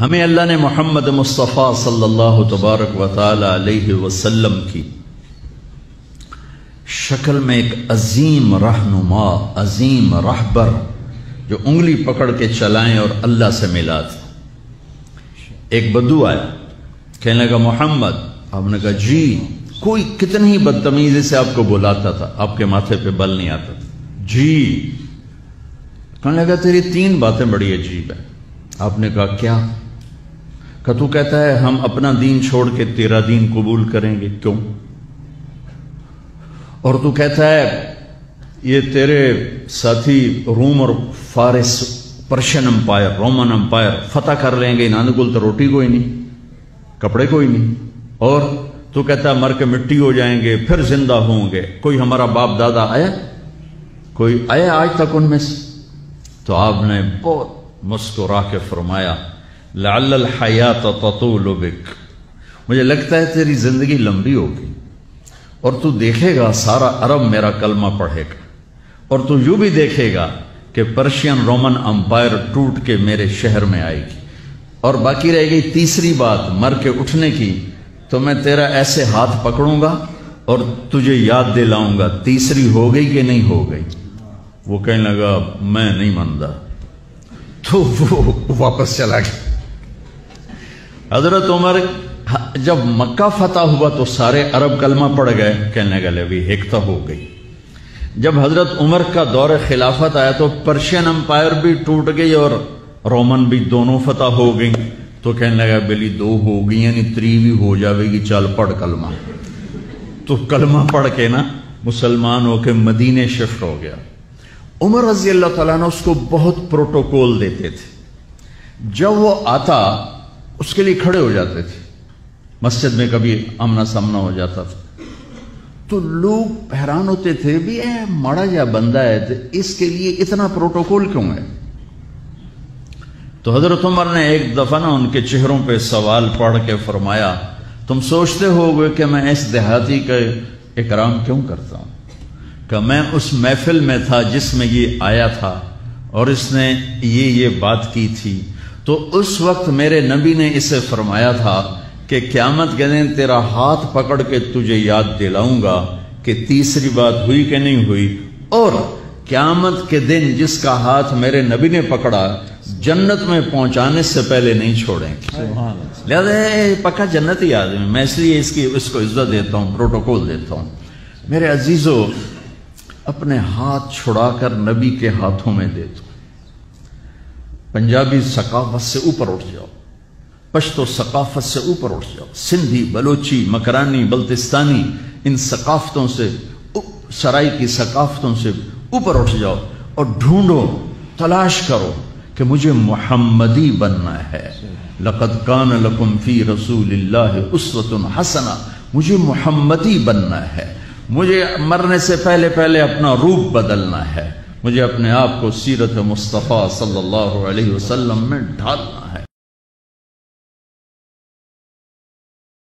ہمیں اللہ نے محمد مصطفیٰ صلی اللہ تبارک و تعالی علیہ وسلم کی شکل میں ایک عظیم رہنما، عظیم رہبر جو انگلی پکڑ کے چلائیں اور اللہ سے ملا تھا۔ ایک بدو آیا، کہنے لگا محمد، آپ نے کہا جی، کوئی کتنی ہی بدتمیزی سے آپ کو بلاتا تھا، آپ کے ماتھے پہ بل نہیں آتا تھا، جی۔ کہنے لگا تیری 3 باتیں بڑی عجیب ہیں۔ آپ نے کہا کیا؟ کہ تو کہتا ہے ہم اپنا دین چھوڑ کے تیرا دین قبول کریں گے، کیوں؟ اور تو کہتا ہے یہ تیرے ساتھی روم اور فارس، پرشین امپائر، رومن امپائر فتح کر لیں گے، انہوں کو تو روٹی کوئی نہیں، کپڑے کوئی نہیں، اور تو کہتا ہے مر کے مٹی ہو جائیں گے پھر زندہ ہوں گے، کوئی ہمارا باپ دادا آیا؟ کوئی آیا آج تک ان میں سے؟ تو آپ نے بہت مسکرا کے فرمایا لعل الحیات تطول بک، مجھے لگتا ہے تیری زندگی لمبی ہوگی اور تو دیکھے گا سارا عرب میرا کلمہ پڑھے گا، اور تو یوں بھی دیکھے گا کہ پرشین رومن امپائر ٹوٹ کے میرے شہر میں آئے گی، اور باقی رہ گئی تیسری بات مر کے اٹھنے کی، تو میں تیرا ایسے ہاتھ پکڑوں گا اور تجھے یاد دلاؤں گا تیسری ہو گئی کہ نہیں ہو گئی۔ وہ کہنے لگا میں نہیں مانتا، تو وہ واپس چلا گیا۔ حضرت عمر جب مکہ فتح ہوا تو سارے عرب کلمہ پڑھ گئے، کہنے لگے بھی ایک تو ہو گئی۔ جب حضرت عمر کا دور خلافت آیا تو پرشین امپائر بھی ٹوٹ گئی اور رومن بھی، دونوں فتح ہو گئی، تو کہنے لگا بلی 2 ہو گئی یعنی 3 بھی ہو جاوے گی، چل پڑھ کلمہ۔ تو کلمہ پڑھ کے نا مسلمان ہو کے مدینے شفٹ ہو گیا۔ عمر رضی اللہ تعالیٰ نے اس کو بہت پروٹوکول دیتے تھے، جب وہ آتا اس کے لیے کھڑے ہو جاتے تھے، مسجد میں کبھی آمنا سامنا ہو جاتا تھا تو لوگ حیران ہوتے تھے بھی اے ماڑا جا بندہ ہے تو اس کے لیے اتنا پروٹوکول کیوں ہے؟ تو حضرت عمر نے ایک دفعہ نا ان کے چہروں پہ سوال پڑھ کے فرمایا تم سوچتے ہوگے کہ میں اس دیہاتی کا اکرام کیوں کرتا ہوں؟ کہ میں اس محفل میں تھا جس میں یہ آیا تھا اور اس نے یہ بات کی تھی، تو اس وقت میرے نبی نے اسے فرمایا تھا کہ قیامت کے دن تیرا ہاتھ پکڑ کے تجھے یاد دلاؤں گا کہ تیسری بات ہوئی کہ نہیں ہوئی، اور قیامت کے دن جس کا ہاتھ میرے نبی نے پکڑا جنت میں پہنچانے سے پہلے نہیں چھوڑیں گے۔ لہذا پکا جنتی آدمی، میں اس لیے اس کو عزت دیتا ہوں، پروٹوکول دیتا ہوں۔ میرے عزیزو، اپنے ہاتھ چھڑا کر نبی کے ہاتھوں میں دے دو۔ پنجابی ثقافت سے اوپر اٹھ جاؤ، پشتو ثقافت سے اوپر اٹھ جاؤ، سندھی، بلوچی، مکرانی، بلتستانی، ان ثقافتوں سے، سرائی کی ثقافتوں سے اوپر اٹھ جاؤ اور ڈھونڈو، تلاش کرو کہ مجھے محمدی بننا ہے۔ لقد کان لکم فی رسول اللہ اسوۃ حسنہ، مجھے محمدی بننا ہے، مجھے مرنے سے پہلے اپنا روپ بدلنا ہے، مجھے اپنے آپ کو سیرت مصطفیٰ صلی اللہ علیہ وسلم میں ڈھالنا